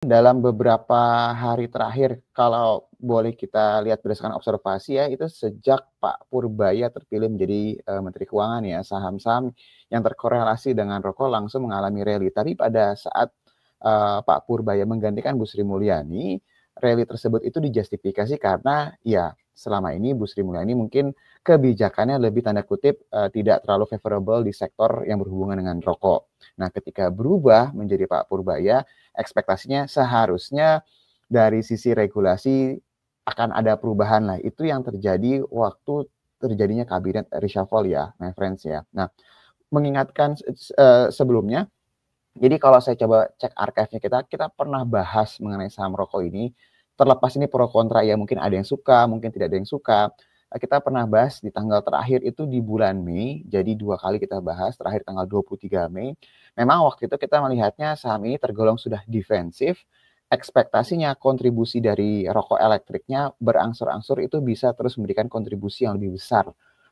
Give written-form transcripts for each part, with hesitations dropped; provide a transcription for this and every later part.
Dalam beberapa hari terakhir, kalau boleh kita lihat berdasarkan observasi ya, itu sejak Pak Purbaya terpilih menjadi, Menteri Keuangan ya, saham-saham yang terkorelasi dengan rokok langsung mengalami rally. Tapi pada saat, Pak Purbaya menggantikan Bu Sri Mulyani, rally tersebut itu dijustifikasi karena ya selama ini Bu Sri Mulyani mungkin kebijakannya lebih tanda kutip, tidak terlalu favorable di sektor yang berhubungan dengan rokok. Nah, ketika berubah menjadi Pak Purbaya, ekspektasinya seharusnya dari sisi regulasi akan ada perubahan lah. Itu yang terjadi waktu terjadinya kabinet reshuffle ya, my friends ya. Nah, mengingatkan sebelumnya, jadi kalau saya coba cek archive-nya kita pernah bahas mengenai saham rokok ini. Terlepas ini pro kontra ya, mungkin ada yang suka, mungkin tidak ada yang suka. Kita pernah bahas di tanggal terakhir itu di bulan Mei, jadi 2 kali kita bahas, terakhir tanggal 23 Mei. Memang waktu itu kita melihatnya saham ini tergolong sudah defensif, ekspektasinya kontribusi dari rokok elektriknya berangsur-angsur itu bisa terus memberikan kontribusi yang lebih besar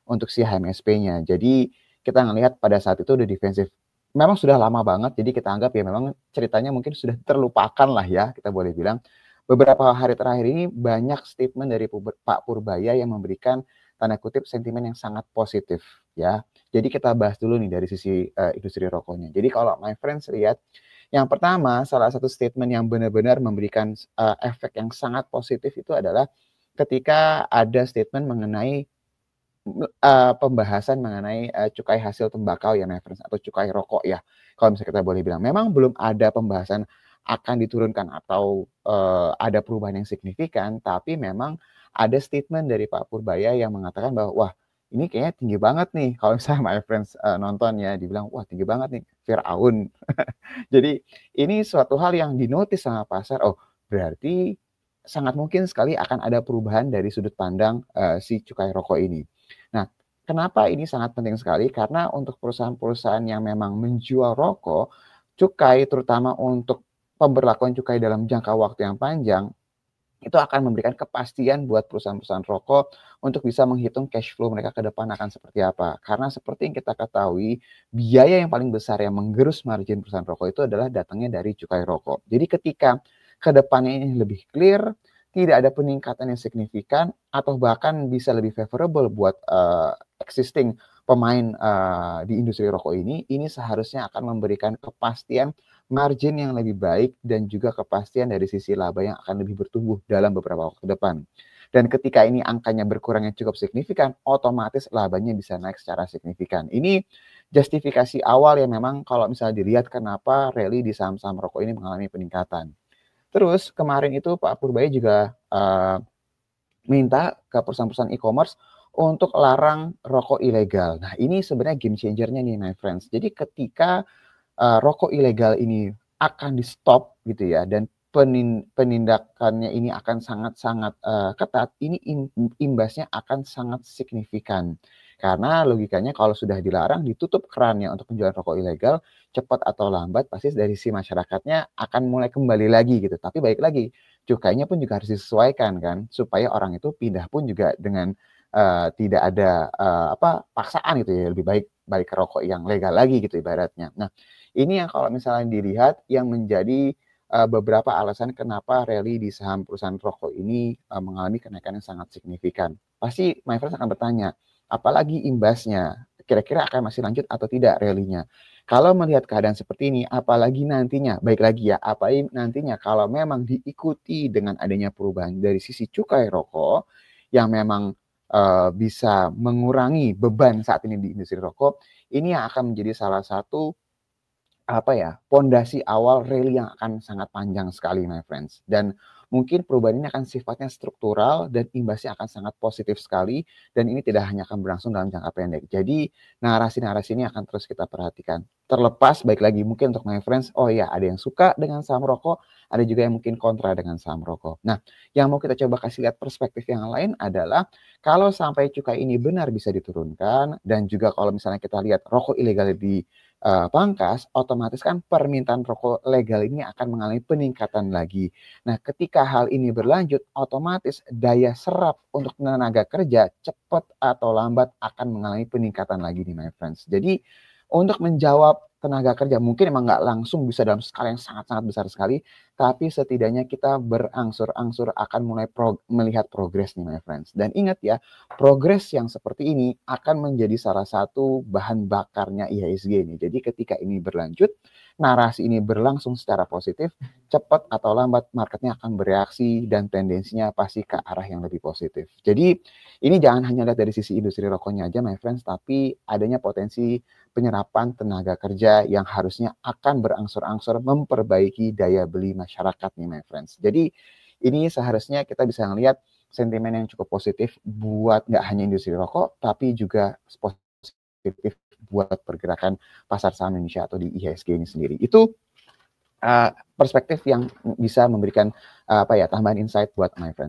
untuk si HMSP-nya. Jadi kita ngelihat pada saat itu udah defensif. Memang sudah lama banget, jadi kita anggap ya memang ceritanya mungkin sudah terlupakan lah ya, kita boleh bilang. Beberapa hari terakhir ini banyak statement dari Pak Purbaya yang memberikan tanda kutip sentimen yang sangat positif ya. Jadi kita bahas dulu nih dari sisi industri rokoknya. Jadi kalau my friends lihat, yang pertama salah satu statement yang benar-benar memberikan efek yang sangat positif itu adalah ketika ada statement mengenai pembahasan mengenai, cukai hasil tembakau ya, reference atau cukai rokok ya, kalau misalnya kita boleh bilang. Memang belum ada pembahasan akan diturunkan atau, ada perubahan yang signifikan, tapi memang ada statement dari Pak Purbaya yang mengatakan bahwa, "Wah, ini kayaknya tinggi banget nih." Kalau misalnya my friends, nonton ya, dibilang, "Wah, tinggi banget nih, Firaun." Jadi ini suatu hal yang dinotis sama pasar, oh berarti sangat mungkin sekali akan ada perubahan dari sudut pandang, si cukai rokok ini. Nah, kenapa ini sangat penting sekali? Karena untuk perusahaan-perusahaan yang memang menjual rokok, cukai terutama untuk pemberlakuan cukai dalam jangka waktu yang panjang, itu akan memberikan kepastian buat perusahaan-perusahaan rokok untuk bisa menghitung cash flow mereka ke depan akan seperti apa. Karena seperti yang kita ketahui, biaya yang paling besar yang menggerus margin perusahaan rokok itu adalah datangnya dari cukai rokok. Jadi ketika ke depannya ini lebih clear, tidak ada peningkatan yang signifikan atau bahkan bisa lebih favorable buat existing pemain di industri rokok ini seharusnya akan memberikan kepastian margin yang lebih baik dan juga kepastian dari sisi laba yang akan lebih bertumbuh dalam beberapa waktu depan. Dan ketika ini angkanya berkurang yang cukup signifikan, otomatis labanya bisa naik secara signifikan. Ini justifikasi awal yang memang kalau misalnya dilihat kenapa rally di saham-saham rokok ini mengalami peningkatan. Terus kemarin itu Pak Purbaya juga minta ke perusahaan-perusahaan e-commerce untuk larang rokok ilegal. Nah, ini sebenarnya game changer-nya nih my friends. Jadi ketika rokok ilegal ini akan di-stop gitu ya dan penindakannya ini akan sangat-sangat, ketat, ini imbasnya akan sangat signifikan. Karena logikanya kalau sudah dilarang, ditutup kerannya untuk penjualan rokok ilegal, cepat atau lambat pasti dari sisi masyarakatnya akan mulai kembali lagi gitu. Tapi balik lagi, cukainya pun juga harus disesuaikan kan, supaya orang itu pindah pun juga dengan, tidak ada, paksaan gitu ya, lebih baik balik ke rokok yang legal lagi gitu ibaratnya. Nah, ini yang kalau misalnya dilihat yang menjadi, beberapa alasan kenapa rally di saham perusahaan rokok ini, mengalami kenaikan yang sangat signifikan. Pasti my friends akan bertanya, apalagi imbasnya? Kira-kira akan masih lanjut atau tidak rally-nya? Kalau melihat keadaan seperti ini, apalagi nantinya, baik lagi ya, apalagi nantinya kalau memang diikuti dengan adanya perubahan dari sisi cukai rokok yang memang, bisa mengurangi beban saat ini di industri rokok, ini yang akan menjadi salah satu pondasi awal rally yang akan sangat panjang sekali my friends. Dan mungkin perubahan ini akan sifatnya struktural dan imbasnya akan sangat positif sekali dan ini tidak hanya akan berlangsung dalam jangka pendek. Jadi narasi-narasi ini akan terus kita perhatikan. Terlepas baik lagi mungkin untuk my friends, oh ya ada yang suka dengan saham rokok, ada juga yang mungkin kontra dengan saham rokok. Nah, yang mau kita coba kasih lihat perspektif yang lain adalah kalau sampai cukai ini benar bisa diturunkan dan juga kalau misalnya kita lihat rokok ilegal di pangkas, otomatis kan permintaan rokok legal ini akan mengalami peningkatan lagi. Nah, ketika hal ini berlanjut, otomatis daya serap untuk tenaga kerja cepat atau lambat akan mengalami peningkatan lagi nih my friends. Jadi untuk menjawab tenaga kerja. Mungkin emang nggak langsung bisa dalam skala yang sangat-sangat besar sekali, tapi setidaknya kita berangsur-angsur akan mulai melihat progres nih my friends. Dan ingat ya, progres yang seperti ini akan menjadi salah satu bahan bakarnya IHSG nih. Jadi ketika ini berlanjut, narasi ini berlangsung secara positif, cepat atau lambat marketnya akan bereaksi dan tendensinya pasti ke arah yang lebih positif. Jadi ini jangan hanya lihat dari sisi industri rokoknya aja my friends, tapi adanya potensi penyerapan tenaga kerja yang harusnya akan berangsur-angsur memperbaiki daya beli masyarakat nih my friends. Jadi ini seharusnya kita bisa melihat sentimen yang cukup positif buat nggak hanya industri rokok, tapi juga positif buat pergerakan pasar saham Indonesia atau di IHSG ini sendiri. Itu perspektif yang bisa memberikan tambahan insight buat my friends.